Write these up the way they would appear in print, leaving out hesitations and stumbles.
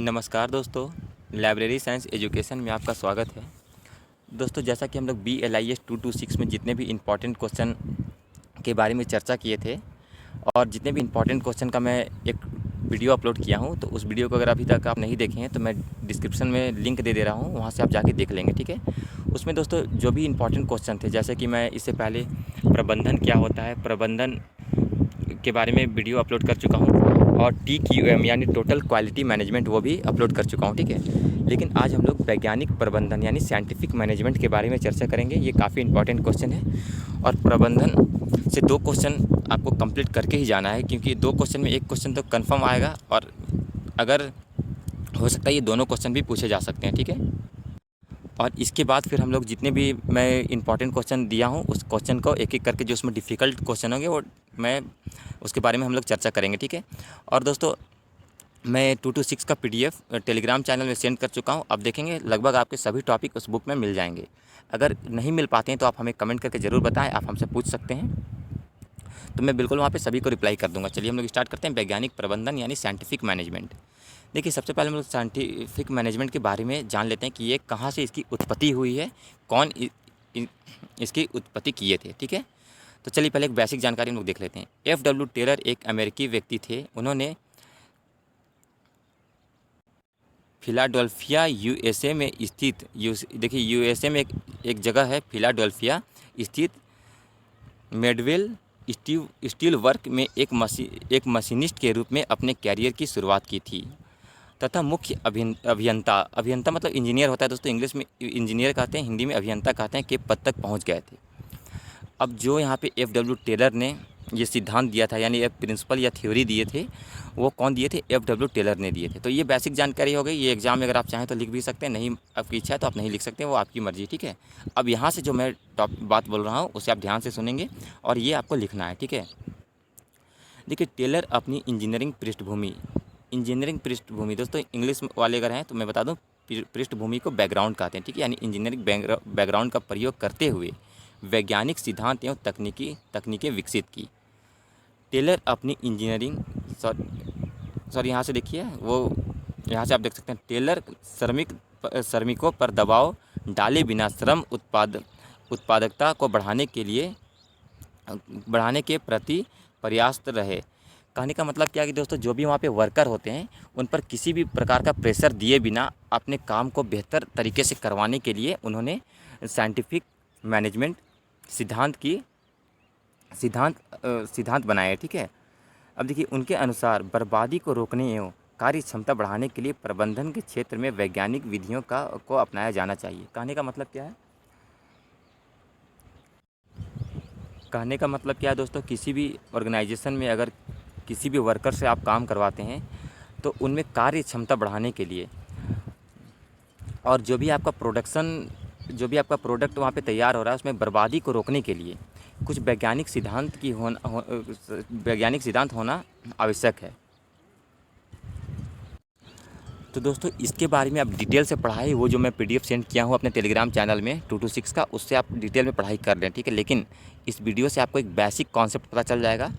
नमस्कार दोस्तों, library science education में आपका स्वागत है। दोस्तों, जैसा कि हम लोग BLIS 226 में जितने भी इम्पॉर्टेंट क्वेश्चन के बारे में चर्चा किए थे और जितने भी इम्पॉर्टेंट क्वेश्चन का मैं एक वीडियो अपलोड किया हूं, तो उस वीडियो को अगर अभी तक आप नहीं देखे हैं तो मैं डिस्क्रिप्शन में लिंक दे रहा हूं, वहां से आप जाके देख लेंगे, ठीक है। उसमें दोस्तों जो भी इम्पॉर्टेंट क्वेश्चन थे, जैसे कि मैं इससे पहले प्रबंधन क्या होता है, प्रबंधन के बारे में वीडियो अपलोड कर चुका हूँ और TQM यानी टोटल क्वालिटी मैनेजमेंट वो भी अपलोड कर चुका हूँ, ठीक है। लेकिन आज हम लोग वैज्ञानिक प्रबंधन यानी साइंटिफिक मैनेजमेंट के बारे में चर्चा करेंगे। ये काफ़ी इंपॉर्टेंट क्वेश्चन है और प्रबंधन से 2 क्वेश्चन आपको कंप्लीट करके ही जाना है, क्योंकि 2 क्वेश्चन में 1 क्वेश्चन तो कन्फर्म आएगा और अगर हो सकता है ये दोनों क्वेश्चन भी पूछे जा सकते हैं, ठीक है। और इसके बाद फिर हम लोग जितने भी मैं इंपॉर्टेंट क्वेश्चन दिया हूँ उस क्वेश्चन को एक एक करके, जो उसमें डिफ़िकल्ट क्वेश्चन होंगे वो मैं उसके बारे में हम लोग चर्चा करेंगे, ठीक है। और दोस्तों, मैं 226 का PDF टेलीग्राम चैनल में सेंड कर चुका हूँ। अब देखेंगे लगभग आपके सभी टॉपिक उस बुक में मिल जाएंगे। अगर नहीं मिल पाते हैं तो आप हमें कमेंट करके ज़रूर बताएं, आप हमसे पूछ सकते हैं, तो मैं बिल्कुल वहाँ पे सभी को रिप्लाई कर दूंगा। चलिए हम लोग स्टार्ट करते हैं वैज्ञानिक प्रबंधन यानी साइंटिफिक मैनेजमेंट। देखिए, सबसे पहले हम लोग साइंटिफिक मैनेजमेंट के बारे में जान लेते हैं कि ये कहाँ से इसकी उत्पत्ति हुई है, कौन इसकी उत्पत्ति किए थे, ठीक है। तो चलिए पहले एक बेसिक जानकारी हम लोग देख लेते हैं। FW टेलर एक अमेरिकी व्यक्ति थे। उन्होंने फिलाडेल्फिया USA में स्थित देखिए USA में एक जगह है फिलाडेल्फिया स्थित मेडवेल स्टील वर्क में एक मशीनिस्ट के रूप में अपने कैरियर की शुरुआत की थी तथा मुख्य अभियंता मतलब इंजीनियर होता है दोस्तों, इंग्लिश में इंजीनियर कहते हैं, हिंदी में अभियंता कहते हैं, के पद तक पहुंच गए थे। अब जो यहाँ पे FW टेलर ने ये सिद्धांत दिया था, यानी एक प्रिंसिपल या थ्योरी दिए थे, वो कौन दिए थे? FW टेलर ने दिए थे। तो ये बेसिक जानकारी हो गई। ये एग्जाम में अगर आप चाहें तो लिख भी सकते हैं, नहीं आपकी इच्छा है तो आप नहीं लिख सकते हैं, वो आपकी मर्जी, ठीक है। अब यहाँ से जो मैं बात बोल रहा हूँ उसे आप ध्यान से सुनेंगे और ये आपको लिखना है, ठीक है। देखिए, टेलर अपनी इंजीनियरिंग पृष्ठभूमि दोस्तों, इंग्लिश वाले अगर हैं तो मैं बता दूं, पृष्ठभूमि को बैकग्राउंड कहते हैं, ठीक है। यानी इंजीनियरिंग बैकग्राउंड का प्रयोग करते हुए वैज्ञानिक सिद्धांत एवं तकनीकें विकसित की। टेलर अपनी इंजीनियरिंग सॉरी यहाँ से देखिए, वो यहाँ से आप देख सकते हैं, टेलर श्रमिकों पर दबाव डाले बिना श्रम उत्पादकता को बढ़ाने के प्रति प्रयासरत रहे। कहने का मतलब क्या है कि दोस्तों, जो भी वहाँ पे वर्कर होते हैं उन पर किसी भी प्रकार का प्रेशर दिए बिना अपने काम को बेहतर तरीके से करवाने के लिए उन्होंने साइंटिफिक मैनेजमेंट सिद्धांत बनाए, ठीक है। अब देखिए, उनके अनुसार बर्बादी को रोकने एवं कार्य क्षमता बढ़ाने के लिए प्रबंधन के क्षेत्र में वैज्ञानिक विधियों को अपनाया जाना चाहिए। कहने का मतलब क्या है? कहने का मतलब क्या है दोस्तों, किसी भी ऑर्गेनाइजेशन में अगर किसी भी वर्कर से आप काम करवाते हैं तो उनमें कार्य क्षमता बढ़ाने के लिए और जो भी आपका प्रोडक्ट वहाँ पे तैयार हो रहा है उसमें बर्बादी को रोकने के लिए कुछ वैज्ञानिक सिद्धांत होना आवश्यक है। तो दोस्तों, इसके बारे में आप डिटेल से पढ़ाई, वो जो मैं PDF सेंड किया हूँ अपने टेलीग्राम चैनल में 226 का, उससे आप डिटेल में पढ़ाई कर लें, ठीक है। लेकिन इस वीडियो से आपको एक बेसिक कॉन्सेप्ट पता चल जाएगा।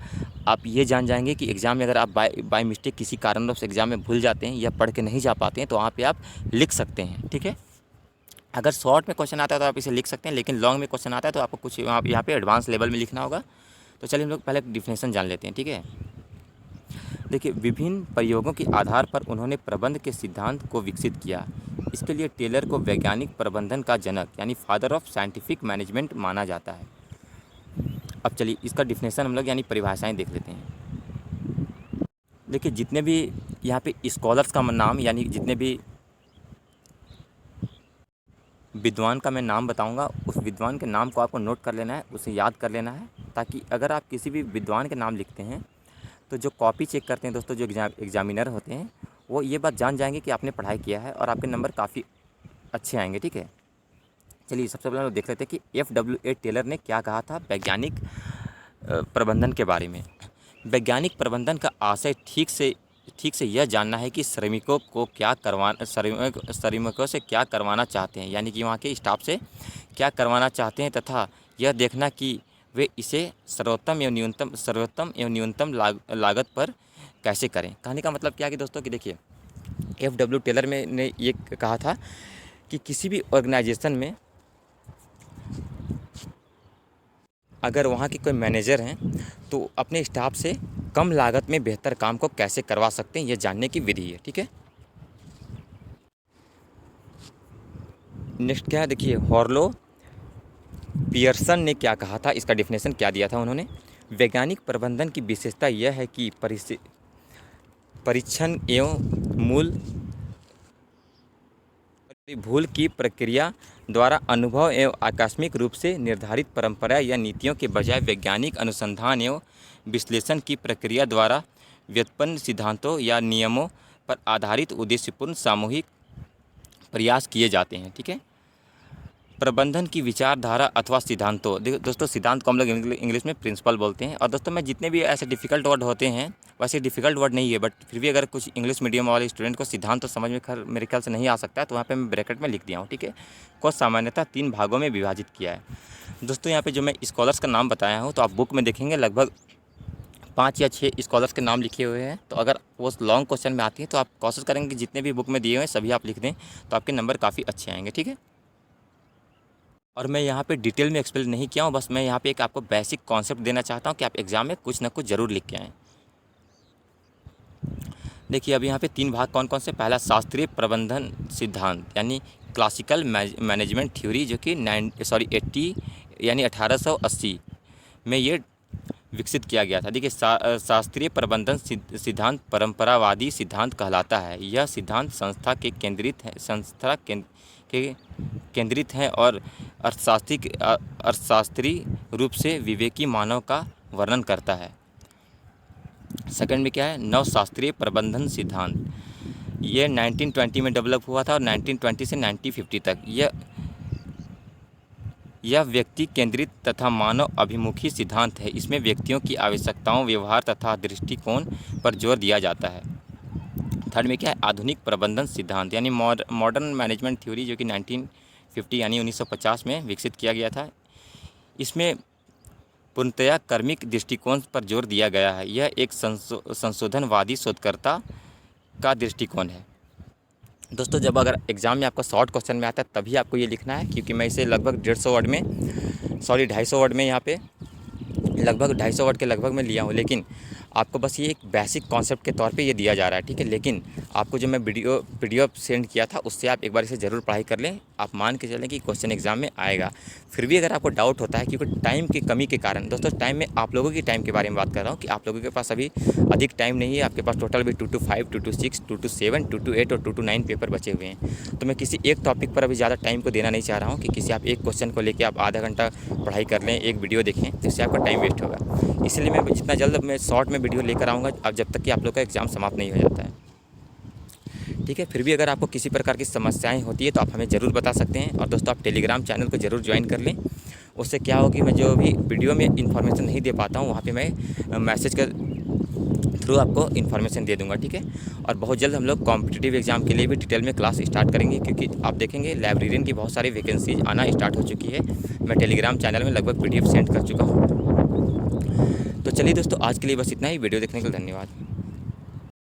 आप ये जान जाएंगे कि एग्ज़ाम में अगर आप बाय मिस्टेक किसी कारणवश एग्ज़ाम में भूल जाते हैं या पढ़ के नहीं जा पाते हैं तो वहाँ पर आप लिख सकते हैं, ठीक है। अगर शॉर्ट में क्वेश्चन आता है तो आप इसे लिख सकते हैं, लेकिन लॉन्ग में क्वेश्चन आता है तो आपको कुछ यहाँ पे एडवांस लेवल में लिखना होगा। तो चलिए हम लोग पहले डिफिनेशन जान लेते हैं, ठीक है। देखिए, विभिन्न प्रयोगों के आधार पर उन्होंने प्रबंध के सिद्धांत को विकसित किया। इसके लिए टेलर को वैज्ञानिक प्रबंधन का जनक यानी फादर ऑफ साइंटिफिक मैनेजमेंट माना जाता है। अब चलिए इसका डिफिनेशन हम लोग यानी परिभाषाएं देख लेते हैं। देखिए, जितने भी यहाँ पे स्कॉलर्स का नाम यानी जितने भी विद्वान का मैं नाम बताऊंगा, उस विद्वान के नाम को आपको नोट कर लेना है, उसे याद कर लेना है, ताकि अगर आप किसी भी विद्वान के नाम लिखते हैं तो जो कॉपी चेक करते हैं दोस्तों, जो एग्जामिनर होते हैं, वो ये बात जान जाएंगे कि आपने पढ़ाई किया है और आपके नंबर काफ़ी अच्छे आएंगे, ठीक है। चलिए सबसे पहले हम देख लेते हैं कि FW टेलर ने क्या कहा था वैज्ञानिक प्रबंधन के बारे में। वैज्ञानिक प्रबंधन का आशय ठीक से यह जानना है कि श्रमिकों से क्या करवाना चाहते हैं, यानी कि वहाँ के स्टाफ से क्या करवाना चाहते हैं, तथा यह देखना कि वे इसे सर्वोत्तम एवं न्यूनतम लागत पर कैसे करें। कहने का मतलब क्या है कि दोस्तों कि देखिए, FW टेलर में ने ये कहा था कि किसी भी ऑर्गेनाइजेशन में अगर वहाँ के कोई मैनेजर हैं तो अपने स्टाफ से कम लागत में बेहतर काम को कैसे करवा सकते हैं, ये जानने की विधि है। ठीक है, नेक्स्ट क्या है देखिए, हॉर्लो पियर्सन ने क्या कहा था, इसका डेफिनेशन क्या दिया था उन्होंने। वैज्ञानिक प्रबंधन की विशेषता यह है कि परीक्षण एवं भूल की प्रक्रिया द्वारा अनुभव एवं आकस्मिक रूप से निर्धारित परंपरा या नीतियों के बजाय वैज्ञानिक अनुसंधान एवं विश्लेषण की प्रक्रिया द्वारा व्युत्पन्न सिद्धांतों या नियमों पर आधारित उद्देश्यपूर्ण सामूहिक प्रयास किए जाते हैं। ठीक है, प्रबंधन की विचारधारा अथवा सिद्धांतों, दोस्तों सिद्धांत को हम लोग इंग्लिश में प्रिंसिपल बोलते हैं। और दोस्तों मैं जितने भी ऐसे डिफ़िकल्ट वर्ड होते हैं, वैसे डिफ़िकल्ट वर्ड नहीं है, बट फिर भी अगर कुछ इंग्लिश मीडियम वाले स्टूडेंट को सिद्धांत तो समझ में मेरे ख्याल से नहीं आ सकता है, तो वहाँ पे मैं ब्रैकेट में लिख दिया हूँ। ठीक है, को सामान्यतः 3 भागों में विभाजित किया है। दोस्तों यहाँ पे जो मैं स्कॉलर्स का नाम बताया हूँ, तो आप बुक में देखेंगे लगभग 5 या 6 स्कॉलर्स के नाम लिखे हुए हैं। तो अगर वो लॉन्ग क्वेश्चन में आती है तो आप कोशिश करेंगे कि जितने भी बुक में दिए हुए हैं सभी आप लिख दें, तो आपके नंबर काफ़ी अच्छे आएंगे। ठीक है, और मैं यहाँ पे डिटेल में एक्सप्लेन नहीं किया हूँ, बस मैं यहाँ पे एक आपको बेसिक कॉन्सेप्ट देना चाहता हूँ कि आप एग्ज़ाम में कुछ ना कुछ ज़रूर लिख के आएँ। देखिए अब यहाँ पे 3 भाग कौन कौन से। पहला शास्त्रीय प्रबंधन सिद्धांत यानी क्लासिकल मैनेजमेंट थ्योरी, जो कि 1880 में ये विकसित किया गया था। देखिए शास्त्रीय प्रबंधन सिद्धांत परंपरावादी सिद्धांत कहलाता है। यह सिद्धांत संस्था के केंद्रित है और अर्थशास्त्रीय रूप से विवेकी मानव का वर्णन करता है। सेकंड में क्या है, नवशास्त्रीय प्रबंधन सिद्धांत। ये 1920 में डेवलप हुआ था और 1920 से 1950 तक यह व्यक्ति केंद्रित तथा मानव अभिमुखी सिद्धांत है। इसमें व्यक्तियों की आवश्यकताओं, व्यवहार तथा दृष्टिकोण पर जोर दिया जाता है। थर्ड में क्या है, आधुनिक प्रबंधन सिद्धांत यानी मॉडर्न मैनेजमेंट थ्योरी, जो कि 1950 यानी 1950 में विकसित किया गया था। इसमें पूर्णतया कर्मिक दृष्टिकोण पर जोर दिया गया है। यह एक संशोधनवादी शोधकर्ता का दृष्टिकोण है। दोस्तों जब अगर एग्ज़ाम में आपका शॉर्ट क्वेश्चन में आता है तभी आपको ये लिखना है, क्योंकि मैं इसे लगभग 250 वर्ड में यहाँ पे लगभग 250 वर्ड के लगभग मैं लिया हूँ, लेकिन आपको बस ये एक बेसिक कॉन्सेप्ट के तौर पे ये दिया जा रहा है। ठीक है, लेकिन आपको जो मैं पीडीएफ सेंड किया था उससे आप एक बार इसे ज़रूर पढ़ाई कर लें। आप मान के चलें कि क्वेश्चन एग्जाम में आएगा। फिर भी अगर आपको डाउट होता है, क्योंकि टाइम की कमी के कारण, दोस्तों टाइम में आप लोगों की टाइम के बारे में बात कर रहा हूँ कि आप लोगों के पास अभी अधिक टाइम नहीं है। आपके पास टोटल भी 2 to 5, 2 to 6, 2 to 7, 2 to 8 और 2 to 9 पेपर बचे हुए हैं। तो मैं किसी एक टॉपिक पर अभी ज़्यादा टाइम को देना नहीं चाह रहा हूँ कि किसी आप एक क्वेश्चन को लेकर आप आधा घंटा पढ़ाई कर लें, एक वीडियो देखें, तो इससे आपका टाइम वेस्ट होगा। इसलिए मैं जितना जल्द मैं शॉर्ट में वीडियो लेकर आऊँगा, अब जब तक कि आप लोग का एग्ज़ाम समाप्त नहीं हो जाता है। ठीक है, फिर भी अगर आपको किसी प्रकार की समस्याएं होती है तो आप हमें ज़रूर बता सकते हैं। और दोस्तों आप टेलीग्राम चैनल को ज़रूर ज्वाइन कर लें। उससे क्या होगी, मैं जो भी वीडियो में इन्फॉर्मेशन नहीं दे पाता हूँ वहाँ पे मैं मैसेज के थ्रू आपको इन्फॉर्मेशन दे दूँगा। ठीक है, और बहुत जल्द हम लोग कॉम्पिटिटिव एग्जाम के लिए भी डिटेल में क्लास स्टार्ट करेंगे, क्योंकि आप देखेंगे लाइब्रेरियन की बहुत सारी वैकेंसीज आना स्टार्ट हो चुकी है। मैं टेलीग्राम चैनल में लगभग PDF सेंड कर चुका हूँ। तो चलिए दोस्तों, आज के लिए बस इतना ही। वीडियो देखने के लिए धन्यवाद।